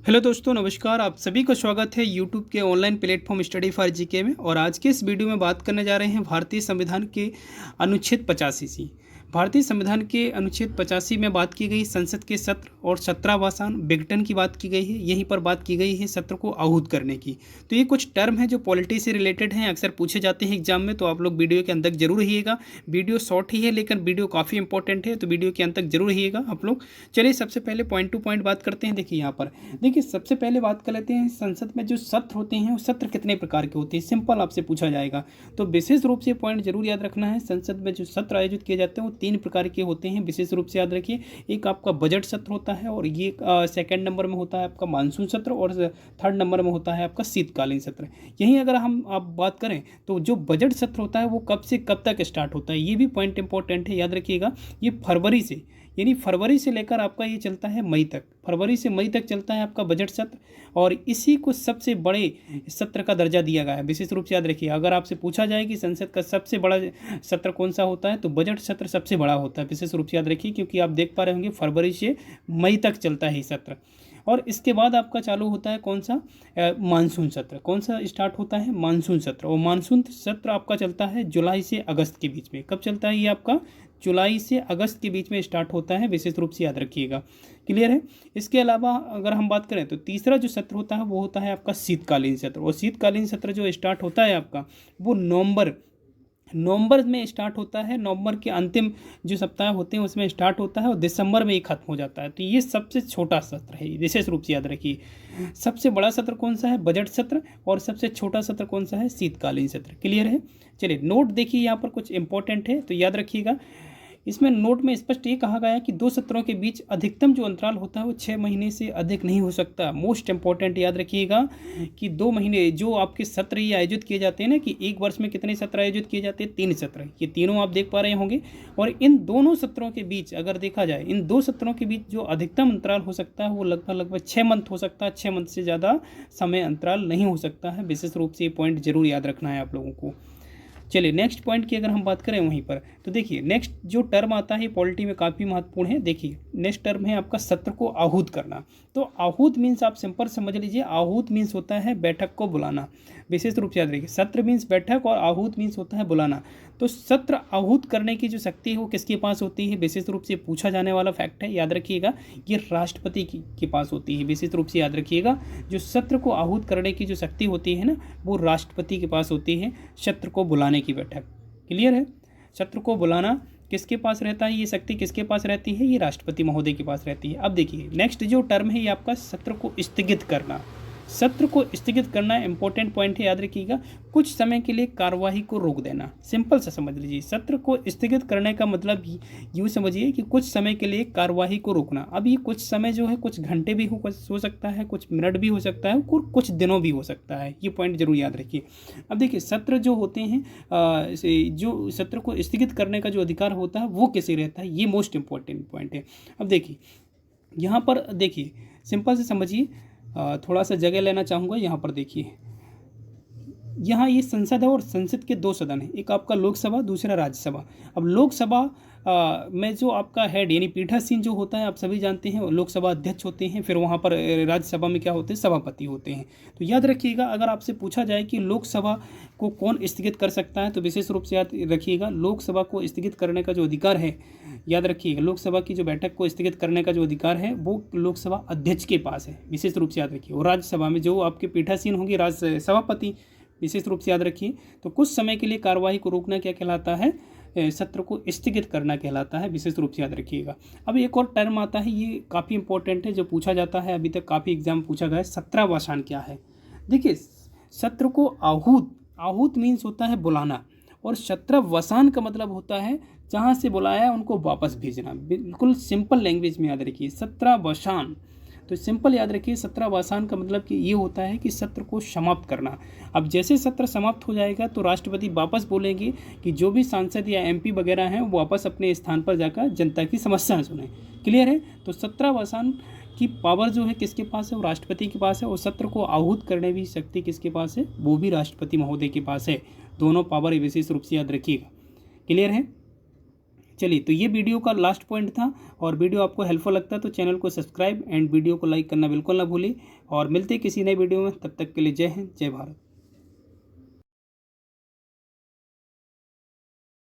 Hello दोस्तों, नमस्कार। आप सभी का स्वागत है यूट्यूब के online platform study for GK में। और आज के इस वीडियो में बात करने जा रहे हैं भारतीय संविधान के अनुच्छेद 85 सी। भारतीय संविधान के अनुच्छेद 85 में बात की गई संसद के सत्र और सत्रावसान विघटन की बात की गई है। यहीं पर बात की गई है सत्र को आहूत करने की। तो ये कुछ टर्म है जो पॉलिटी से रिलेटेड हैं, अक्सर पूछे जाते हैं एग्जाम में, तो आप लोग वीडियो के अंत तक जरूर रहिएगा। वीडियो शॉर्ट ही है लेकिन वीडियो काफ़ी इंपॉर्टेंट है, तो वीडियो के अंत तक जरूर रहिएगा आप लोग। चलिए सबसे पहले पॉइंट टू पॉइंट बात करते हैं। देखिए यहाँ पर देखिए, सबसे पहले बात कर लेते हैं संसद में जो सत्र होते हैं वो सत्र कितने प्रकार के होते हैं, सिंपल आपसे पूछा जाएगा। तो विशेष रूप से पॉइंट जरूर याद रखना है, संसद में जो सत्र आयोजित किए जाते हैं वो 3 प्रकार के होते हैं, विशेष रूप से याद रखिए। एक आपका बजट सत्र होता है, और ये सेकंड नंबर में होता है आपका मानसून सत्र, और थर्ड नंबर में होता है आपका शीतकालीन सत्र। यहीं अगर हम आप बात करें तो जो बजट सत्र होता है वो कब से कब तक स्टार्ट होता है, ये भी पॉइंट इंपॉर्टेंट है, याद रखिएगा। ये फरवरी से, यानी फरवरी से लेकर आपका ये चलता है मई तक, फरवरी से मई तक चलता है आपका बजट सत्र। और इसी को सबसे बड़े सत्र का दर्जा दिया गया है, विशेष रूप से याद रखिए। अगर आपसे पूछा जाए कि संसद का सबसे बड़ा सत्र कौन सा होता है, तो बजट सत्र सबसे बड़ा होता है, विशेष रूप से याद रखिए, क्योंकि आप देख पा रहे होंगे फरवरी से मई तक चलता है ये सत्र। और इसके बाद आपका चालू होता है कौन सा, मानसून सत्र। कौन सा स्टार्ट होता है, मानसून सत्र। और मानसून सत्र आपका चलता है जुलाई से अगस्त के बीच में। कब चलता है ये आपका, जुलाई से अगस्त के बीच में स्टार्ट होता है, विशेष रूप से याद रखिएगा। क्लियर है। इसके अलावा अगर हम बात करें तो तीसरा जो सत्र होता है वो होता है आपका शीतकालीन सत्र। और शीतकालीन सत्र जो स्टार्ट होता है आपका वो नवंबर में स्टार्ट होता है, नवंबर के अंतिम जो सप्ताह होते हैं उसमें स्टार्ट होता है और दिसंबर में ही खत्म हो जाता है। तो ये सबसे छोटा सत्र है, विशेष रूप से याद रखिए। सबसे बड़ा सत्र कौन सा है, बजट सत्र, और सबसे छोटा सत्र कौन सा है, शीतकालीन सत्र। क्लियर है। चलिए नोट देखिए, यहाँ पर कुछ इंपॉर्टेंट है तो याद रखिएगा। इसमें नोट में स्पष्ट ये कहा गया है कि 2 सत्रों के बीच अधिकतम जो अंतराल होता है वो 6 महीने से अधिक नहीं हो सकता। मोस्ट इंपॉर्टेंट याद रखिएगा कि 2 महीने जो आपके सत्र ये आयोजित किए जाते हैं ना, कि एक वर्ष में कितने सत्र आयोजित किए जाते हैं, 3 सत्र। ये तीनों आप देख पा रहे होंगे। और इन दोनों सत्रों के बीच अगर देखा जाए, इन 2 सत्रों के बीच जो अधिकतम अंतराल हो सकता है वो लगभग 6 मंथ हो सकता है। 6 मंथ से ज़्यादा समय अंतराल नहीं हो सकता है। विशेष रूप से ये पॉइंट जरूर याद रखना है आप लोगों को। चलिए नेक्स्ट पॉइंट की अगर हम बात करें वहीं पर, तो देखिए नेक्स्ट जो टर्म आता है पॉलिटी में काफ़ी महत्वपूर्ण है। देखिए नेक्स्ट टर्म है आपका सत्र को आहूत करना। तो आहूत मीन्स आप सिंपल समझ लीजिए, आहूत मीन्स होता है बैठक को बुलाना। विशेष रूप से याद रखिए, सत्र मीन्स बैठक और आहूत मीन्स होता है बुलाना। तो सत्र आहूत करने की जो शक्ति है वो किसके पास होती है, विशेष रूप से पूछा जाने वाला फैक्ट है, याद रखिएगा। ये राष्ट्रपति के पास होती है, विशेष रूप से याद रखिएगा। जो सत्र को आहूत करने की जो शक्ति होती है ना, वो राष्ट्रपति के पास होती है, सत्र को बुलाने की बैठक। क्लियर है। सत्र को बुलाना किसके पास रहता है, ये शक्ति किसके पास रहती है, ये राष्ट्रपति महोदय के पास रहती है। अब देखिए नेक्स्ट जो टर्म है ये आपका सत्र को स्थगित करना। सत्र को स्थगित करना इंपॉर्टेंट पॉइंट है, याद रखिएगा। कुछ समय के लिए कार्यवाही को रोक देना, सिंपल सा समझ लीजिए। सत्र को स्थगित करने का मतलब यूँ समझिए कि कुछ समय के लिए कार्यवाही को रोकना। अब ये कुछ समय जो है कुछ घंटे भी हो सकता है, कुछ मिनट भी हो सकता है, और कुछ दिनों भी हो सकता है। ये पॉइंट जरूर याद रखिए। अब देखिए सत्र जो होते हैं, जो सत्र को स्थगित करने का जो अधिकार होता है वो किसे रहता है, ये मोस्ट इंपॉर्टेंट पॉइंट है। अब देखिए यहाँ पर देखिए सिंपल से समझिए, थोड़ा सा जगह लेना चाहूँगा। यहाँ पर देखिए, यहाँ ये संसद है और संसद के 2 सदन हैं, एक आपका लोकसभा, दूसरा राज्यसभा। अब लोकसभा में जो आपका हेड यानी पीठासीन जो होता है, आप सभी जानते हैं, लोकसभा अध्यक्ष होते हैं। फिर वहाँ पर राज्यसभा में क्या होते हैं, सभापति होते हैं। तो याद रखिएगा, अगर आपसे पूछा जाए कि लोकसभा को कौन स्थगित कर सकता है, तो विशेष रूप से याद रखिएगा लोकसभा को स्थगित करने का जो अधिकार है, याद रखिएगा लोकसभा की जो बैठक को स्थगित करने का जो अधिकार है वो लोकसभा अध्यक्ष के पास है, विशेष रूप से याद रखिए। और राज्यसभा में जो आपके पीठासीन होंगे राज्य सभापति, विशेष रूप से याद रखिए। तो कुछ समय के लिए कार्यवाही को रोकना क्या कहलाता है, सत्र को स्थगित करना कहलाता है, विशेष रूप से याद रखिएगा। अब एक और टर्म आता है, ये काफ़ी इंपॉर्टेंट है, जो पूछा जाता है, अभी तक काफ़ी एग्जाम पूछा गया है। सत्रावसान क्या है। देखिए सत्र को आहूत मीन्स होता है बुलाना, और सत्रावसान का मतलब होता है जहाँ से बुलाया उनको वापस भेजना। बिल्कुल सिंपल लैंग्वेज में याद रखिए, सत्रावसान। तो सिंपल याद रखिए, सत्रावसान का मतलब कि ये होता है कि सत्र को समाप्त करना। अब जैसे सत्र समाप्त हो जाएगा तो राष्ट्रपति वापस बोलेंगे कि जो भी सांसद या एमपी वगैरह हैं वो वापस अपने स्थान पर जाकर जनता की समस्याएं सुने। क्लियर है। तो सत्रावसान की पावर जो है किसके पास है, वो राष्ट्रपति के पास है। और सत्र को आहूत करने की शक्ति किसके पास है, वो भी राष्ट्रपति महोदय के पास है। दोनों पावर विशेष रूप से याद रखिएगा। क्लियर है। चलिए, तो ये वीडियो का लास्ट पॉइंट था, और वीडियो आपको हेल्पफुल लगता है तो चैनल को सब्सक्राइब एंड वीडियो को लाइक करना बिल्कुल ना भूलिए। और मिलते किसी नए वीडियो में, तब तक के लिए जय हिंद, जय भारत।